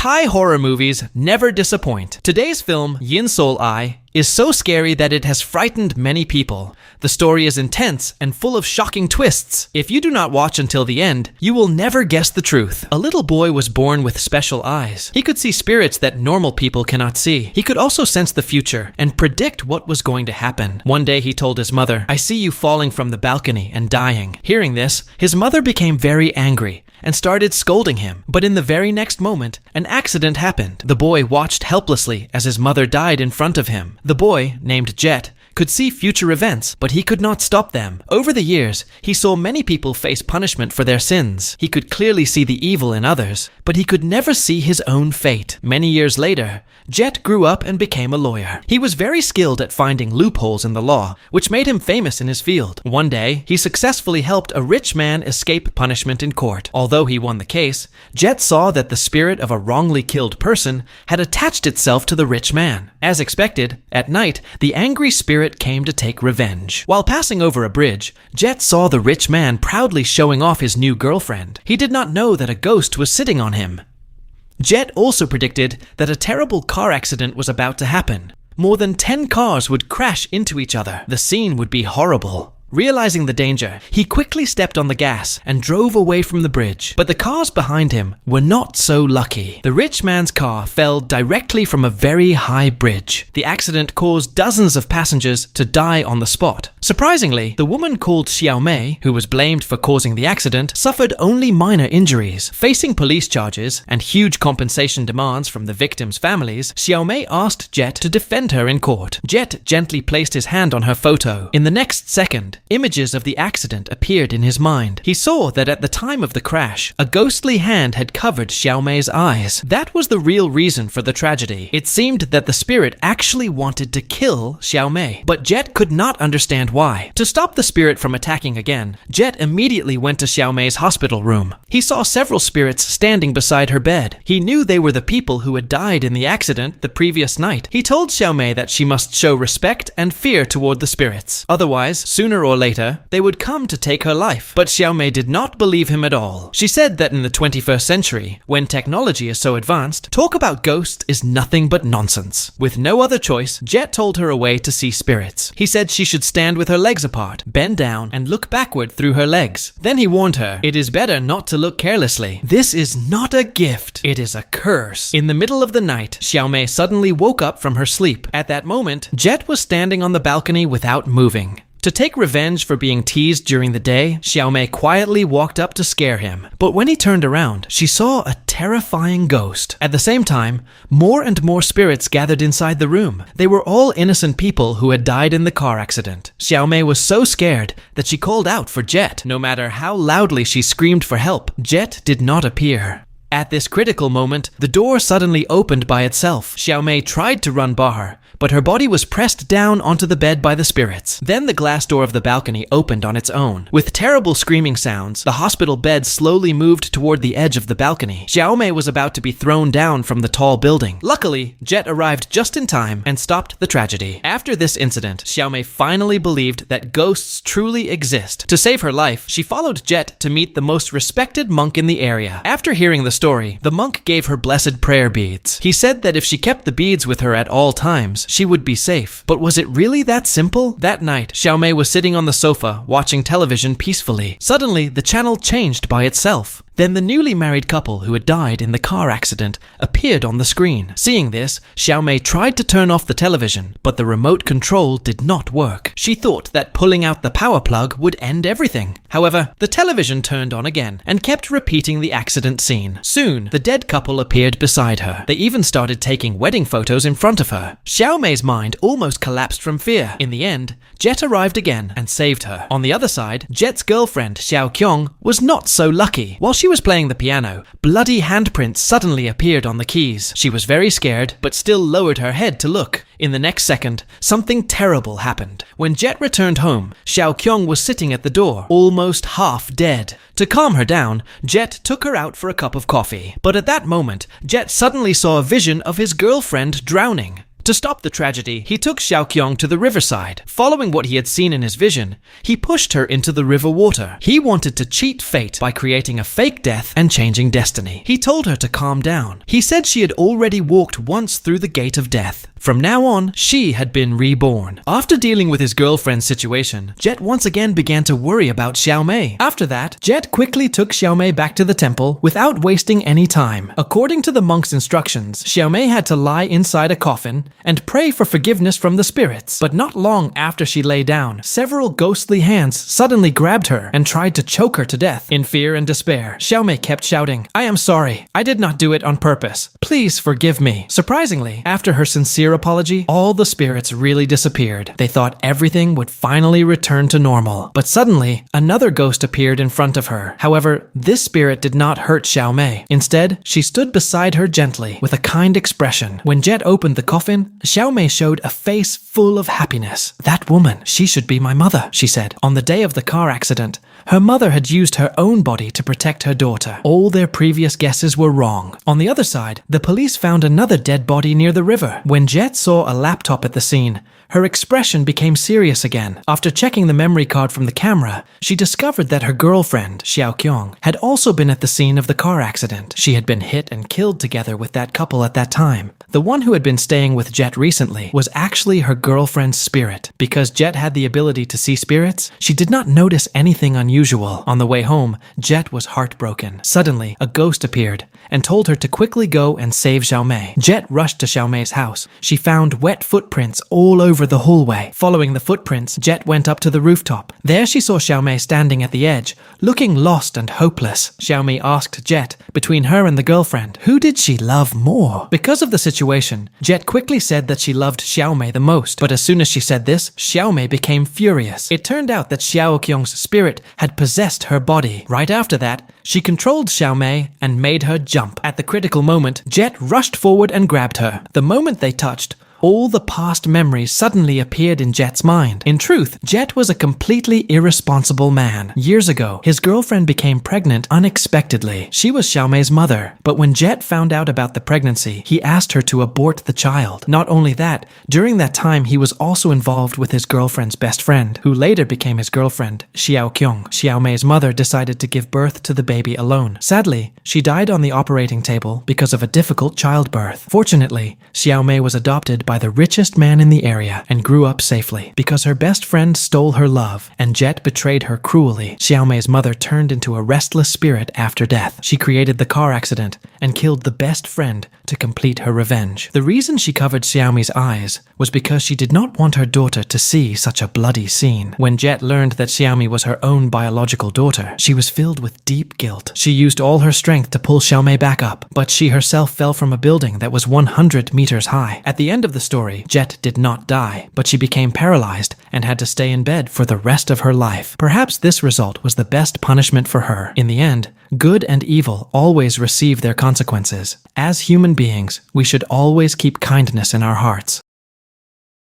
Thai horror movies never disappoint. Today's film, Yin Sol Ai, is so scary that it has frightened many people. The story is intense and full of shocking twists. If you do not watch until the end, you will never guess the truth. A little boy was born with special eyes. He could see spirits that normal people cannot see. He could also sense the future and predict what was going to happen. One day he told his mother, "I see you falling from the balcony and dying." Hearing this, his mother became very angry and started scolding him. But in the very next moment, an accident happened. The boy watched helplessly as his mother died in front of him. The boy, named Jet, could see future events, but he could not stop them. Over the years, he saw many people face punishment for their sins. He could clearly see the evil in others, but he could never see his own fate. Many years later, Jet grew up and became a lawyer. He was very skilled at finding loopholes in the law, which made him famous in his field. One day, he successfully helped a rich man escape punishment in court. Although he won the case, Jet saw that the spirit of a wrongly killed person had attached itself to the rich man. As expected, at night, the angry spirit came to take revenge. While passing over a bridge, Jet saw the rich man proudly showing off his new girlfriend. He did not know that a ghost was sitting on him. Jet also predicted that a terrible car accident was about to happen. More than 10 cars would crash into each other. The scene would be horrible. Realizing the danger, he quickly stepped on the gas and drove away from the bridge. But the cars behind him were not so lucky. The rich man's car fell directly from a very high bridge. The accident caused dozens of passengers to die on the spot. Surprisingly, the woman called Xiao Mei, who was blamed for causing the accident, suffered only minor injuries. Facing police charges and huge compensation demands from the victims' families, Xiao Mei asked Jet to defend her in court. Jet gently placed his hand on her photo. In the next second, images of the accident appeared in his mind. He saw that at the time of the crash, a ghostly hand had covered Xiao Mei's eyes. That was the real reason for the tragedy. It seemed that the spirit actually wanted to kill Xiao Mei, but Jet could not understand why. To stop the spirit from attacking again, Jet immediately went to Xiao Mei's hospital room. He saw several spirits standing beside her bed. He knew they were the people who had died in the accident the previous night. He told Xiao Mei that she must show respect and fear toward the spirits. Otherwise, sooner or later, they would come to take her life. But Xiao Mei did not believe him at all. She said that in the 21st century, when technology is so advanced, talk about ghosts is nothing but nonsense. With no other choice, Jet told her a way to see spirits. He said she should stand with her legs apart, bend down, and look backward through her legs. Then he warned her, "It is better not to look carelessly. This is not a gift, it is a curse." In the middle of the night, Xiao Mei suddenly woke up from her sleep. At that moment, Jet was standing on the balcony without moving. To take revenge for being teased during the day, Xiao Mei quietly walked up to scare him. But when he turned around, she saw a terrifying ghost. At the same time, more and more spirits gathered inside the room. They were all innocent people who had died in the car accident. Xiao Mei was so scared that she called out for Jet. No matter how loudly she screamed for help, Jet did not appear. At this critical moment, the door suddenly opened by itself. Xiao Mei tried to run bar, but her body was pressed down onto the bed by the spirits. Then the glass door of the balcony opened on its own. With terrible screaming sounds, the hospital bed slowly moved toward the edge of the balcony. Xiao Mei was about to be thrown down from the tall building. Luckily, Jet arrived just in time and stopped the tragedy. After this incident, Xiao Mei finally believed that ghosts truly exist. To save her life, she followed Jet to meet the most respected monk in the area. After hearing the story, the monk gave her blessed prayer beads. He said that if she kept the beads with her at all times, she would be safe. But was it really that simple? That night, Xiao Mei was sitting on the sofa, watching television peacefully. Suddenly, the channel changed by itself. Then the newly married couple who had died in the car accident appeared on the screen. Seeing this, Xiao Mei tried to turn off the television, but the remote control did not work. She thought that pulling out the power plug would end everything. However, the television turned on again and kept repeating the accident scene. Soon, the dead couple appeared beside her. They even started taking wedding photos in front of her. Xiao Mei's mind almost collapsed from fear. In the end, Jet arrived again and saved her. On the other side, Jet's girlfriend, Xiao Kyong, was not so lucky. While she was playing the piano, bloody handprints suddenly appeared on the keys. She was very scared, but still lowered her head to look. In the next second, something terrible happened. When Jet returned home, Xiao Kyong was sitting at the door, almost half dead. To calm her down, Jet took her out for a cup of coffee. But at that moment, Jet suddenly saw a vision of his girlfriend drowning. To stop the tragedy, he took Xiaoqiong to the riverside. Following what he had seen in his vision, he pushed her into the river water. He wanted to cheat fate by creating a fake death and changing destiny. He told her to calm down. He said she had already walked once through the gate of death. From now on, she had been reborn. After dealing with his girlfriend's situation, Jet once again began to worry about Xiao Mei. After that, Jet quickly took Xiao Mei back to the temple without wasting any time. According to the monk's instructions, Xiao Mei had to lie inside a coffin and pray for forgiveness from the spirits. But not long after she lay down, several ghostly hands suddenly grabbed her and tried to choke her to death. In fear and despair, Xiao Mei kept shouting, "I am sorry. I did not do it on purpose. Please forgive me." Surprisingly, after her sincere apology, all the spirits really disappeared. They thought everything would finally return to normal. But suddenly, another ghost appeared in front of her. However, this spirit did not hurt Xiao Mei. Instead, she stood beside her gently with a kind expression. When Jet opened the coffin, Xiao Mei showed a face full of happiness. "That woman, she should be my mother," she said. On the day of the car accident, her mother had used her own body to protect her daughter. All their previous guesses were wrong. On the other side, the police found another dead body near the river. When Jet saw a laptop at the scene, her expression became serious again. After checking the memory card from the camera, she discovered that her girlfriend, Xiaoqiong, had also been at the scene of the car accident. She had been hit and killed together with that couple at that time. The one who had been staying with Jet recently was actually her girlfriend's spirit. Because Jet had the ability to see spirits, she did not notice anything unusual. On the way home, Jet was heartbroken. Suddenly, a ghost appeared and told her to quickly go and save Xiao Mei. Jet rushed to Xiao Mei's house. She found wet footprints all over the hallway. Following the footprints, Jet went up to the rooftop. There she saw Xiao Mei standing at the edge, looking lost and hopeless. Xiao Mei asked Jet, between her and the girlfriend, who did she love more? Because of the situation, Jet quickly said that she loved Xiao Mei the most. But as soon as she said this, Xiao Mei became furious. It turned out that Xiaoqiong's spirit had possessed her body. Right after that, she controlled Xiao Mei and made her jump. At the critical moment, Jet rushed forward and grabbed her. The moment they touched, all the past memories suddenly appeared in Jet's mind. In truth, Jet was a completely irresponsible man. Years ago, his girlfriend became pregnant unexpectedly. She was Xiao Mei's mother, but when Jet found out about the pregnancy, he asked her to abort the child. Not only that, during that time he was also involved with his girlfriend's best friend, who later became his girlfriend, Xiaoqiong. Xiao Mei's mother decided to give birth to the baby alone. Sadly, she died on the operating table because of a difficult childbirth. Fortunately, Xiao Mei was adopted by the richest man in the area and grew up safely. Because her best friend stole her love and Jet betrayed her cruelly, Xiao Mei's mother turned into a restless spirit after death. She created the car accident and killed the best friend to complete her revenge. The reason she covered Xiao Mei's eyes was because she did not want her daughter to see such a bloody scene. When Jet learned that Xiao Mei was her own biological daughter, she was filled with deep guilt. She used all her strength to pull Xiao Mei back up, but she herself fell from a building that was 100 meters high. At the end of the story, Jet did not die, but she became paralyzed and had to stay in bed for the rest of her life. Perhaps this result was the best punishment for her. In the end, good and evil always receive their consequences. As human beings, we should always keep kindness in our hearts.